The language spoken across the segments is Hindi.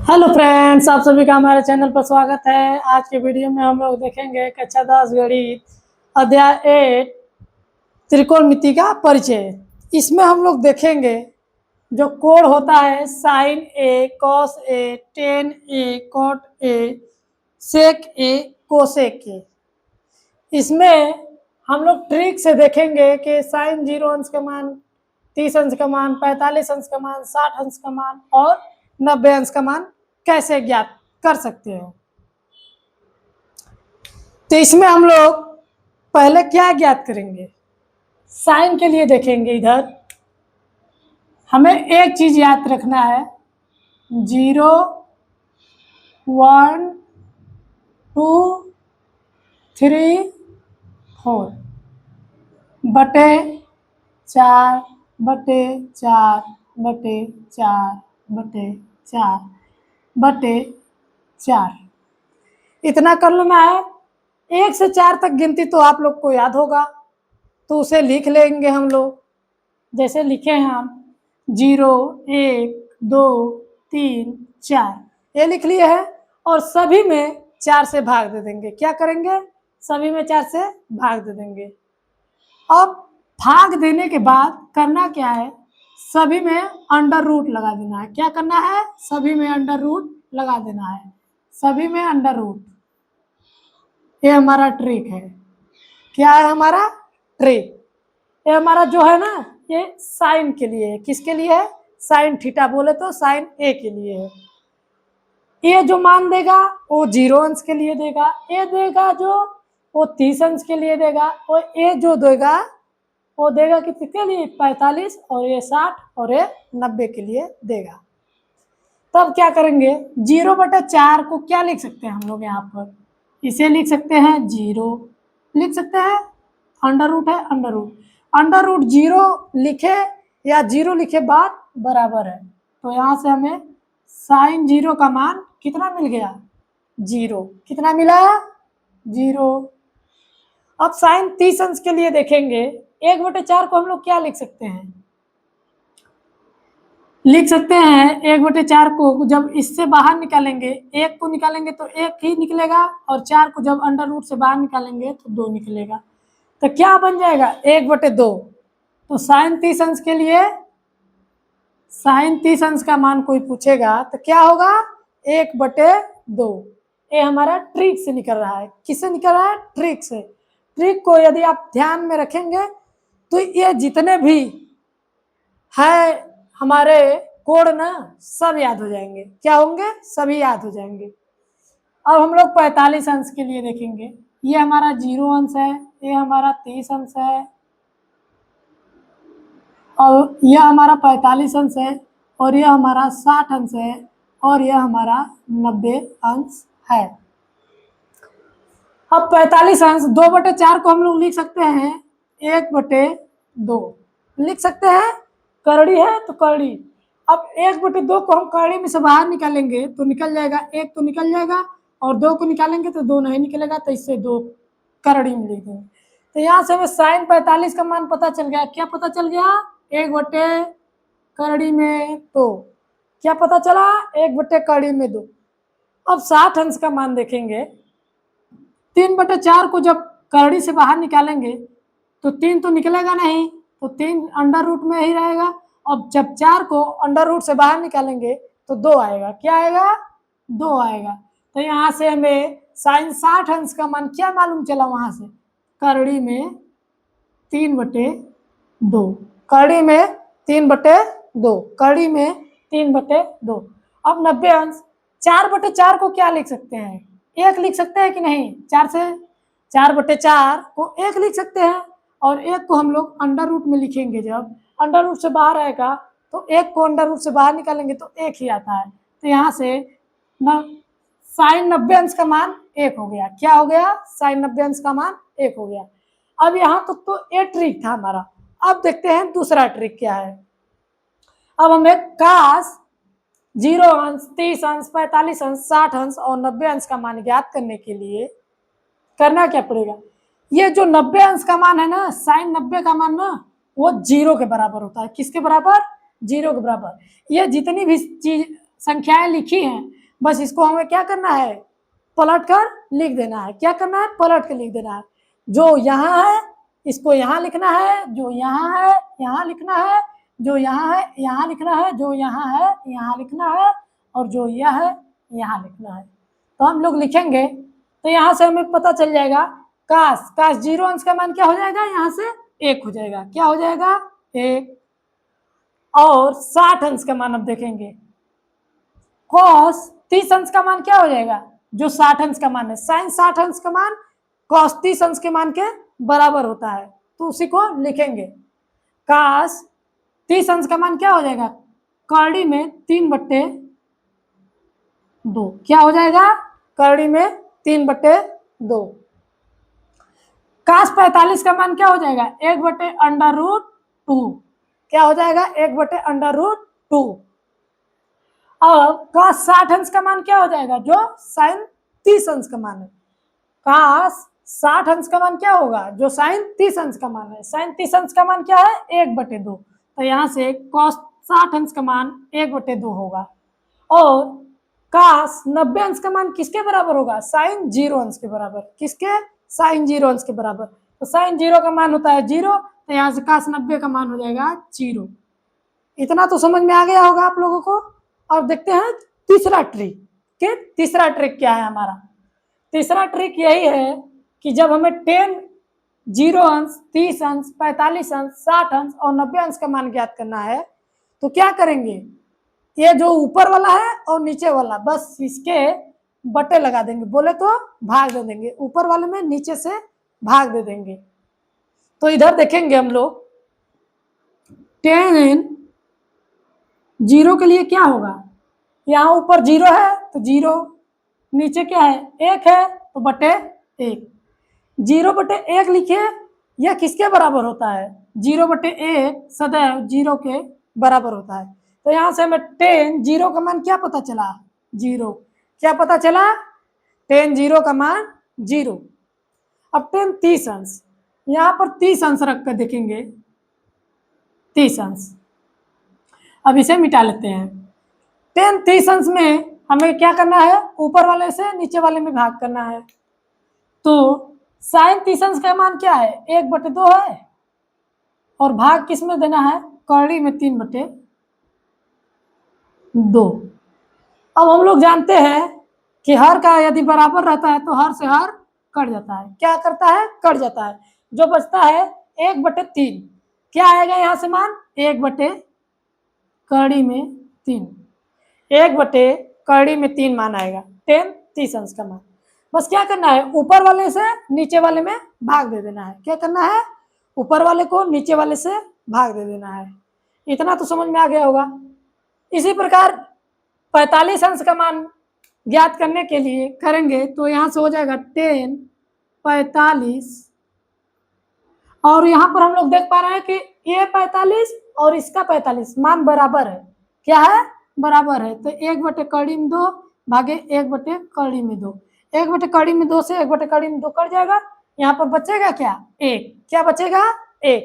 हेलो फ्रेंड्स, आप सभी का हमारे चैनल पर स्वागत है। आज के वीडियो में हम लोग देखेंगे कक्षा 10 गणित अध्याय 8 त्रिकोणमिति का परिचय। इसमें हम लोग देखेंगे जो कोण होता है sine A, cos A, tan A, cot A, sec A, cosec A. इसमें हम लोग ट्रिक से देखेंगे कि साइन 0 अंश का मान, 30 अंश का मान, 45 अंश का मान, 60 अंश का मान और 90 अंश का मान कैसे ज्ञात कर सकते हैं। तो इसमें हम लोग पहले क्या ज्ञात करेंगे, साइन के लिए देखेंगे। इधर हमें एक चीज याद रखना है, 0, 1, 2, 3, 4 बटे 4 बटे 4 बटे 4 बटे 4 बटे 4 इतना कर लेना है। 1 से 4 तक गिनती तो आप लोग को याद होगा, तो उसे लिख लेंगे हम लोग। जैसे लिखे हैं हम 0, 1, 2, 3, 4 ये लिख लिए है और सभी में 4 से भाग दे देंगे। क्या करेंगे, सभी में 4 से भाग दे देंगे। अब भाग देने के बाद करना क्या है, सभी में अंडर रूट लगा देना है। क्या करना है, सभी में अंडर रूट लगा देना है, सभी में अंडर रूट। ये हमारा ट्रिक है। क्या है हमारा ट्रिक, ये हमारा जो है ना, ये साइन के लिए है। किसके लिए है, साइन थीटा बोले तो साइन ए के लिए है। ये जो मान देगा वो 0 अंश के लिए देगा, ये देगा जो वो 30 अंश के लिए देगा, और ये जो देगा वो देगा कितने लिए, 45, और ये 60 और ये 90 के लिए देगा। तब क्या करेंगे, 0/4 को क्या लिख सकते हैं हम लोग, यहाँ पर इसे लिख सकते हैं 0, लिख सकते हैं अंडर रूट है, अंडर रूट 0 लिखे या 0 लिखे बात बराबर है। तो यहाँ से हमें साइन 0 का मान कितना मिल गया, 0। कितना मिला, 0। अब साइन 30 अंश के लिए देखेंगे, 1/4 को हम लोग क्या लिख सकते हैं, लिख सकते हैं 1/4 को जब इससे बाहर निकालेंगे, 1 को निकालेंगे तो 1 ही निकलेगा, और 4 को जब अंडर रूट से बाहर निकालेंगे तो 2 निकलेगा। तो क्या बन जाएगा, 1/2। तो साइन 30 अंश के लिए, साइन 30 अंश का मान कोई पूछेगा तो क्या होगा, 1/2। ये हमारा ट्रिक से निकल रहा है। किससे निकल रहा है, ट्रिक से। ट्रिक को यदि आप ध्यान में रखेंगे तो ये जितने भी है हमारे कोड ना, सब याद हो जाएंगे। क्या होंगे, सभी याद हो जाएंगे। अब हम लोग 45 अंश के लिए देखेंगे। ये हमारा 0 अंश है, ये हमारा 30 अंश है, और यह हमारा 45 अंश है, और यह हमारा 60 अंश है, और यह हमारा 90 अंश है। अब 45 अंश 2/4 को हम लोग लिख सकते हैं 1/2, लिख सकते हैं। करड़ी है तो करड़ी। अब 1/2 को हम करड़ी में से बाहर निकालेंगे तो निकल जाएगा, 1 तो निकल जाएगा, और 2 को निकालेंगे तो 2 नहीं निकलेगा, तो इससे 2 करड़ी में लिख देंगे। तो यहाँ से हमें साइन 45 का मान पता चल गया। क्या पता चल गया, 1 करड़ी में 2। क्या पता चला, 1 करड़ी में 2। अब 60 अंश का मान देखेंगे, 3/4 को जब करड़ी से बाहर निकालेंगे तो 3 तो निकलेगा नहीं, तो 3 अंडर रूट में ही रहेगा। अब जब 4 को अंडर रूट से बाहर निकालेंगे तो 2 आएगा। क्या आएगा, 2 आएगा। तो यहाँ से हमें साइन 60 अंश का मान क्या मालूम चला, वहां से करड़ी में 3/2, करड़ी में 3/2, करड़ी में 3/2। अब 90 अंश, 4/4 को क्या लिख सकते हैं, 1 लिख सकते हैं कि नहीं, 4/4 को 1 लिख सकते हैं, और 1 को हम लोग अंडर रूट में लिखेंगे। जब अंडर रूट से बाहर आएगा तो 1 को अंडर रूट से बाहर निकालेंगे तो 1 ही आता है। तो यहाँ से साइन 90 अंश का मान 1 हो गया। क्या हो गया, साइन 90 अंश का मान 1 हो गया। अब यहाँ तक तो ये ट्रिक था हमारा। अब देखते हैं दूसरा ट्रिक क्या है। अब हमें काश 0 अंश, 30 अंश, 45 अंश, 60 अंश और 90 अंश का मान ज्ञात करने के लिए करना क्या पड़ेगा, ये जो 90 अंश का मान है ना, साइन 90 का मान ना, वो 0 के बराबर होता है। किसके बराबर, 0 के बराबर। ये जितनी भी चीज संख्याएं लिखी हैं बस इसको हमें क्या करना है, पलट कर लिख देना है। क्या करना है, पलट कर लिख देना है। जो यहाँ है इसको यहाँ लिखना है, जो यहाँ है यहाँ लिखना है, जो यहाँ है यहाँ लिखना है, जो यहाँ है यहाँ लिखना है, और जो यह है यहाँ लिखना है। तो हम लोग लिखेंगे तो यहाँ से हमें पता चल जाएगा काश 0 अंश का मान क्या हो जाएगा, यहाँ से 1 हो जाएगा। क्या हो जाएगा, 1। और 60 अंश का मान अब देखेंगे, कॉस 30 अंश का मान क्या हो जाएगा, जो 60 अंश का मान है, साइन 60 अंश का मान कॉस 30 अंश के मान के बराबर होता है। तो उसी को लिखेंगे, काश 30 अंश का मान क्या हो जाएगा, कड़ी में 3/2। क्या हो जाएगा, कड़ी में 3/2। काश 45 का मान क्या हो जाएगा, 1/√2। क्या हो जाएगा, 1/√2। अब काश 60 अंश का मान क्या हो जाएगा, जो साइन 30 अंश का मान है। काश 60 अंश का मान क्या होगा, जो साइन 30 अंश का मान है। साइन 30 अंश का मान क्या है, 1/2। तो यहाँ से कॉस 60 अंश का मान 1/2 होगा। और काश 90 अंश का मान किसके बराबर होगा, साइन 0 अंश के बराबर। किसके, साइन 0 अंश के बराबर। तो साइन 0 का मान होता है 0, तो यहाँ से काश 90 का मान हो जाएगा 0। इतना तो समझ में आ गया होगा आप लोगों को। अब देखते हैं तीसरा ट्रिक। कि तीसरा ट्रिक क्या है हमारा, तीसरा ट्रिक यही है कि जब हमें 10, 0 अंश, 30 अंश, 45 अंश, 60 अंश और 90 अंश का मान ज्ञात करना है, तो क्या करेंगे, ये जो ऊपर वाला है और नीचे वाला, बस इसके बटे लगा देंगे, बोले तो भाग दे देंगे, ऊपर वाले में नीचे से भाग दे देंगे। तो इधर देखेंगे हम लोग 10 0 के लिए क्या होगा, यहाँ ऊपर 0 है तो 0, नीचे क्या है 1 है तो बटे 1। 0/1 लिखिए, यह किसके बराबर होता है, 0/1 सदैव 0 के बराबर होता है। तो यहाँ से हमें 10 0 का मान क्या पता चला, 0। क्या पता चला, 10 0 का मान 0। अब 10 30 अंश, यहाँ पर 30 अंश रख कर देखेंगे, 30 अंश। अब इसे मिटा लेते हैं। 10 30 अंश में हमें क्या करना है, ऊपर वाले से नीचे वाले में भाग करना है। तो साइन 30 अंश का मान क्या है, 1/2 है, और भाग किस में देना है, कड़ी में 3/2। अब हम लोग जानते हैं कि हर का यदि बराबर रहता है तो हर से हर कट जाता है। क्या करता है, कट जाता है। जो बचता है 1/3। क्या आएगा यहाँ से मान, 1/3। 1/3 मान आएगा 10 30 अंश का मान। बस क्या करना है, ऊपर वाले से नीचे वाले में भाग दे देना है। क्या करना है, ऊपर वाले को नीचे वाले से भाग दे देना है। इतना तो समझ में आ गया होगा। इसी प्रकार 45 अंश का मान ज्ञात करने के लिए करेंगे तो यहाँ से हो जाएगा 10 45, और यहाँ पर हम लोग देख पा रहे हैं कि ये 45 और इसका 45 मान बराबर है। क्या है, बराबर है। तो 1/2 भागे 1/2। 1/2 से 1/2 कट जाएगा। यहाँ पर बचेगा क्या, 1। क्या बचेगा, 1।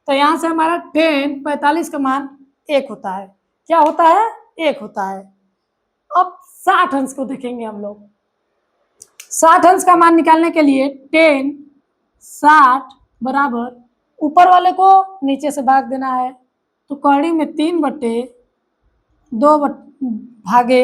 तो यहाँ से हमारा 10 45 का मान 1 होता है। क्या होता है, 1 होता है। अब 60 अंश को देखेंगे हम लोग। 60 अंश का मान निकालने के लिए 10 60 बराबर ऊपर वाले को नीचे से भाग देना है। तो कड़ी में 3/2 भागे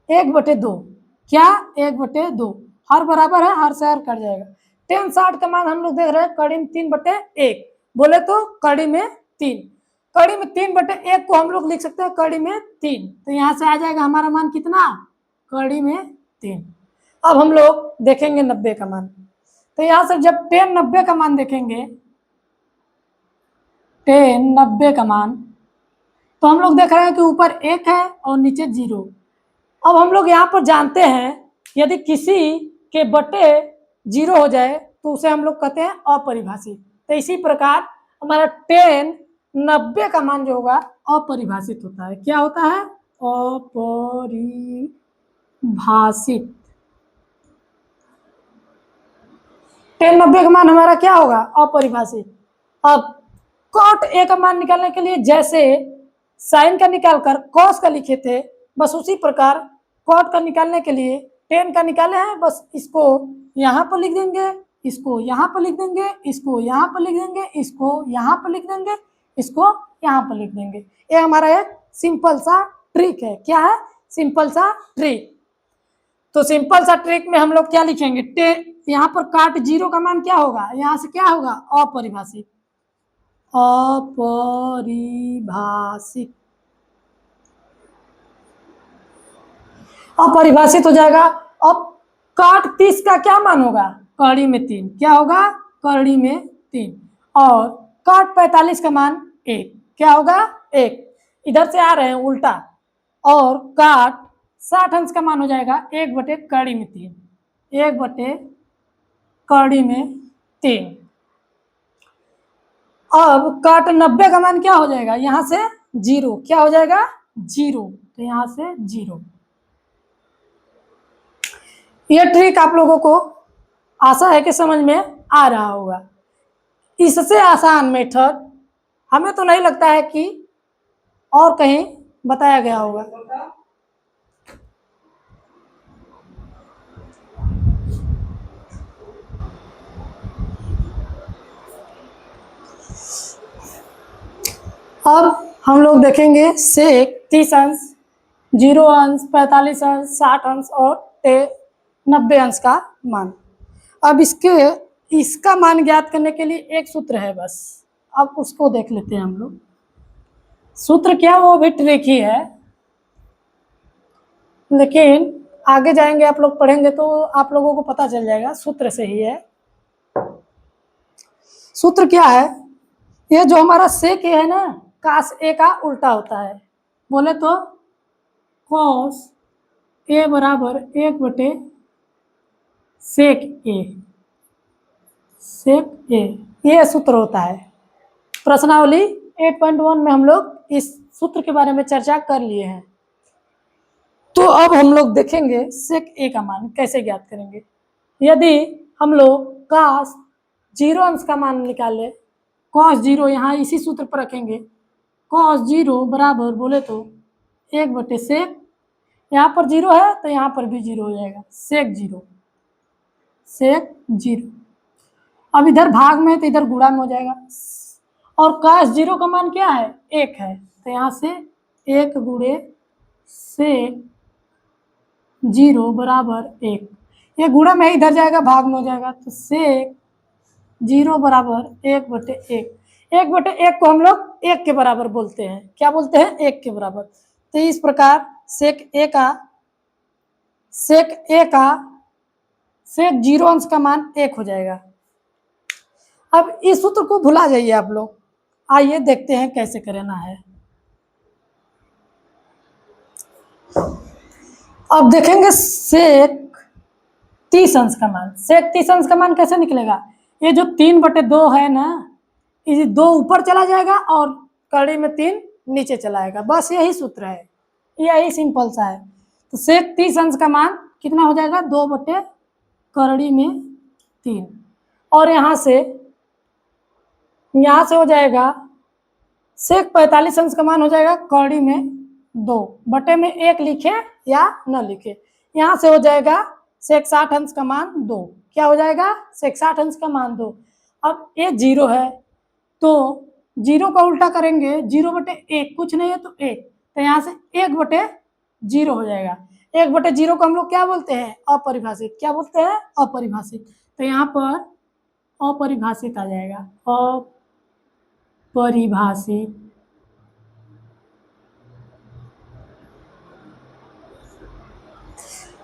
1/2। क्या, 1/2। हर बराबर है, हर से हर कट जाएगा। 10 60 का मान हम लोग देख रहे हैं कड़ी में 3/1, बोले तो कड़ी में 3। कड़ी में 3/1 को हम लोग लिख सकते हैं कड़ी में 3। तो यहाँ से आ जाएगा हमारा मान कितना, कड़ी में 3। अब हम लोग देखेंगे 90 का मान। तो यहाँ से जब 10 90 का मान देखेंगे, 10 90 का मान, तो हम लोग देख रहे हैं कि ऊपर 1 है और नीचे 0। अब हम लोग यहाँ पर जानते हैं यदि किसी के बटे 0 हो जाए तो उसे हम लोग कहते हैं अपरिभाषित। तो इसी प्रकार हमारा 10 90 का मान जो होगा अपरिभाषित होता है। क्या होता है, अपरिभाषित। 10 90 का मान हमारा क्या होगा, अपरिभाषित। अब cot a का मान निकालने के लिए जैसे साइन का निकालकर cos का लिखे थे, बस उसी प्रकार कॉट का निकालने के लिए 10 का निकाले हैं, बस इसको यहाँ पर लिख देंगे, इसको यहाँ पर लिख देंगे, इसको यहाँ पर लिख देंगे, इसको यहाँ पर लिख देंगे, इसको यहाँ पर लिख देंगे। ये हमारा एक सिंपल सा ट्रिक है। क्या है? सिंपल सा ट्रिक। तो सिंपल सा ट्रिक में हम लोग क्या लिखेंगे? यहाँ पर काट 0 का मान क्या होगा? यहाँ से क्या होगा? अपरिभाषित। अपरिभाषित, अपरिभाषित हो जाएगा। अब काट 30 का क्या मान होगा? कड़ी में 3। क्या होगा? कड़ी में 3। और काट 45 का मान 1। क्या होगा? 1। इधर से आ रहे हैं उल्टा। और काट 60 अंश का मान हो जाएगा 1 बटे कड़ी में 3। 1 बटे कड़ी में 3। अब काट 90 का मान क्या हो जाएगा? यहाँ से 0। क्या हो जाएगा? 0। तो यहाँ से 0। यह ट्रिक आप लोगों को आशा है कि समझ में आ रहा होगा। इससे आसान मेथड हमें तो नहीं लगता है कि और कहीं बताया गया होगा। अब हम लोग देखेंगे सेक 30 अंश, 0 अंश, 45 अंश, 60 अंश और 90 अंश का मान। अब इसका मान ज्ञात करने के लिए एक सूत्र है बस। अब उसको देख लेते हैं हम लोग। सूत्र क्या? वो भी ट्रिक ही है, लेकिन आगे जाएंगे आप लोग पढ़ेंगे तो आप लोगों को पता चल जाएगा। सूत्र से ही है। सूत्र क्या है? ये जो हमारा सेक है ना, कास ए का उल्टा होता है। बोले तो कॉस ए बराबर 1 बटे सेक ए। सेक ए, ये सूत्र होता है। प्रश्नावली 8.1 में हम लोग इस सूत्र के बारे में चर्चा कर लिए हैं। तो अब हम लोग देखेंगे सेक ए का मान कैसे ज्ञात करेंगे। यदि हम लोग कास 0 अंश का मान निकाले, कॉस 0 यहाँ इसी सूत्र पर रखेंगे। कॉस 0 बराबर बोले तो 1 बटे सेक, यहाँ पर 0 है तो यहाँ पर भी 0 हो जाएगा। सेक 0, सेक 0। अब इधर भाग में तो इधर गुणा में हो जाएगा। और काश 0 का मान क्या है? 1 है, तो यहाँ से 1 गुणे सेक 0 बराबर 1। ये गुणा में इधर जाएगा, भाग में हो जाएगा। तो सेक 0 बराबर 1 बटे 1। 1 बटे 1 को हम लोग 1 के बराबर बोलते हैं। क्या बोलते हैं? 1 के बराबर। तो इस प्रकार सेक ए का सेक 0 अंश का मान 1 हो जाएगा। अब इस सूत्र को भुला जाइए आप लोग। आइए देखते हैं कैसे करना है। अब देखेंगे सेक 30 अंश का मान। सेक 30 अंश का मान कैसे निकलेगा? ये जो 3 बटे 2 है ना, ये 2 ऊपर चला जाएगा और कड़ी में 3 नीचे चला आएगा। बस यही सूत्र है, यही सिंपल सा है। तो सेक 30 अंश का मान कितना हो जाएगा? 2 बटे कड़ी में 3। और यहाँ से हो जाएगा सेक 45 अंश का मान हो जाएगा कड़ी में 2 बटे में 1 लिखे या न लिखे। यहाँ से हो जाएगा सेक 60 अंश का मान 2। क्या हो जाएगा? सेक 60 अंश का मान 2। अब ये 0 है तो 0 का उल्टा करेंगे, 0 बटे 1 कुछ नहीं है तो 1, तो यहाँ से 1 बटे 0 हो जाएगा। 1 बटे 0 को हम लोग क्या बोलते हैं? अपरिभाषित। क्या बोलते हैं? अपरिभाषित। तो यहाँ पर अपरिभाषित आ जाएगा। अपरिभाषित।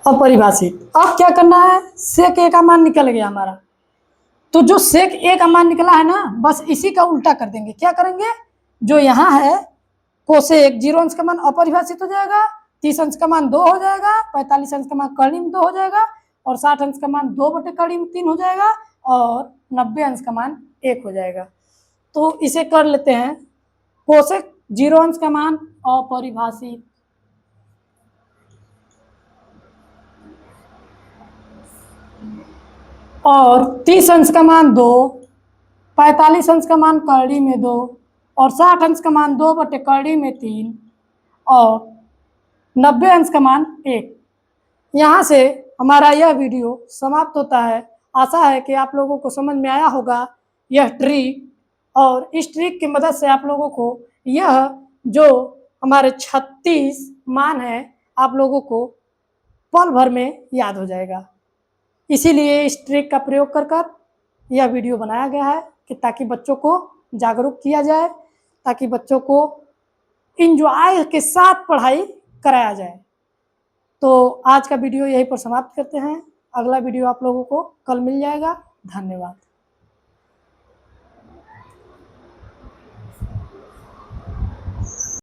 अपरिभाषित। अब क्या करना है? सेक ए का मान निकल गया हमारा। तो जो सेक ए का मान निकला है ना, बस इसी का उल्टा कर देंगे। क्या करेंगे? जो यहाँ है कोसेक 0 अंश का मान अपरिभाषित हो जाएगा, 30 अंश का मान 2 हो जाएगा, 45 अंश का मान कड़ी में 2 हो जाएगा, और 60 अंश का मान 2 बटे कड़ी में 3 हो जाएगा, और 90 अंश का मान 1 हो जाएगा। तो इसे कर लेते हैं। कोसेक 0 अंश का मान अपरिभाषित, और 30 अंश का मान 2, 45 अंश का मान कड़ी में 2, और 60 अंश का मान 2 बटे कड़ी में 3, और 90 अंश का मान 1। यहाँ से हमारा यह वीडियो समाप्त होता है। आशा है कि आप लोगों को समझ में आया होगा यह ट्रिक, और इस ट्रिक की मदद से आप लोगों को यह जो हमारे 36 मान है आप लोगों को पल भर में याद हो जाएगा। इसीलिए इस ट्रिक का प्रयोग कर यह वीडियो बनाया गया है कि ताकि बच्चों को जागरूक किया जाए, ताकि बच्चों को एंजॉय के साथ पढ़ाई कराया जाए। तो आज का वीडियो यहीं पर समाप्त करते हैं। अगला वीडियो आप लोगों को कल मिल जाएगा। धन्यवाद।